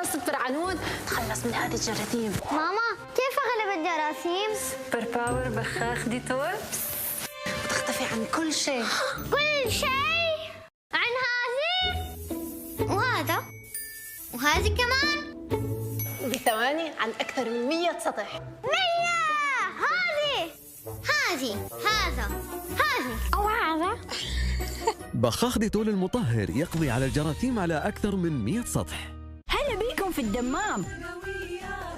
سوبر عنود تخلص من هذه الجراثيم. ماما كيف أغلب الجراثيم؟ سوبر باور بخاخ ديتول بتختفي عن كل شيء. كل شيء؟ عن هذه وهذا وهذه كمان بثواني عن أكثر من 100 سطح. 100. هذه هذا هذه أو هذا. بخاخ ديتول المطهر يقضي على الجراثيم على أكثر من 100 سطح. هلا بيكم في الدمام.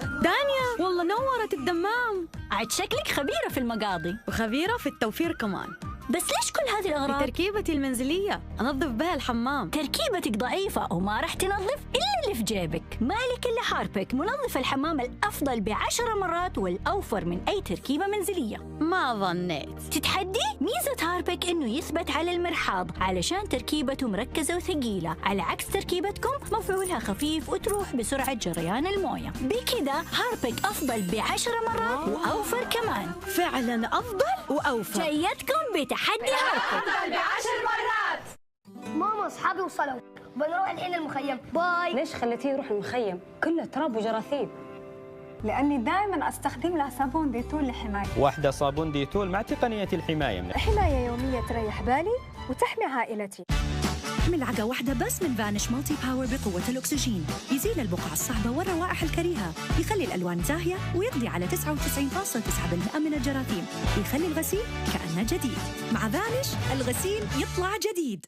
دانيا والله نورت الدمام. عاد شكلك خبيرة في المقاضي وخبيرة في التوفير كمان. بس ليش كل هذه الأغراض؟ بتركيبتي المنزلية أنظف بها الحمام. تركيبتك ضعيفة وما راح تنظف إلا اللي في جيبك. مالك إلا هاربيك منظف الحمام الأفضل ب10 مرات والأوفر من أي تركيبة منزلية. ما ظنيت. تتحدي؟ ميزة هاربيك إنه يثبت على المرحاض علشان تركيبته مركزة وثقيلة، على عكس تركيبتكم مفعولها خفيف وتروح بسرعة جريان الموية. بكذا هاربيك أفضل ب10 مرات وأوفر كمان. فعلا أفضل وأوفر. جايتكم بتحدي هاربيك. أفضل ب10 مرات. ماما أصحابي وصلوا، بنروح الحين المخيم. باي. ليش خليتيه يروح المخيم؟ كله تراب وجراثيم. لأني دائما أستخدم له صابون ديتول لحماية. واحدة صابون ديتول مع تقنية الحماية. حماية يومية تريح بالي وتحمي عائلتي. ملعقة واحدة بس من فانش مالتي باور بقوة الأكسجين يزيل البقع الصعبة والروائح الكريهة، يخلي الألوان زاهية ويقضي على 99.9% من الجراثيم، ويخلي الغسيل كأنه جديد. مع فانش الغسيل يطلع جديد.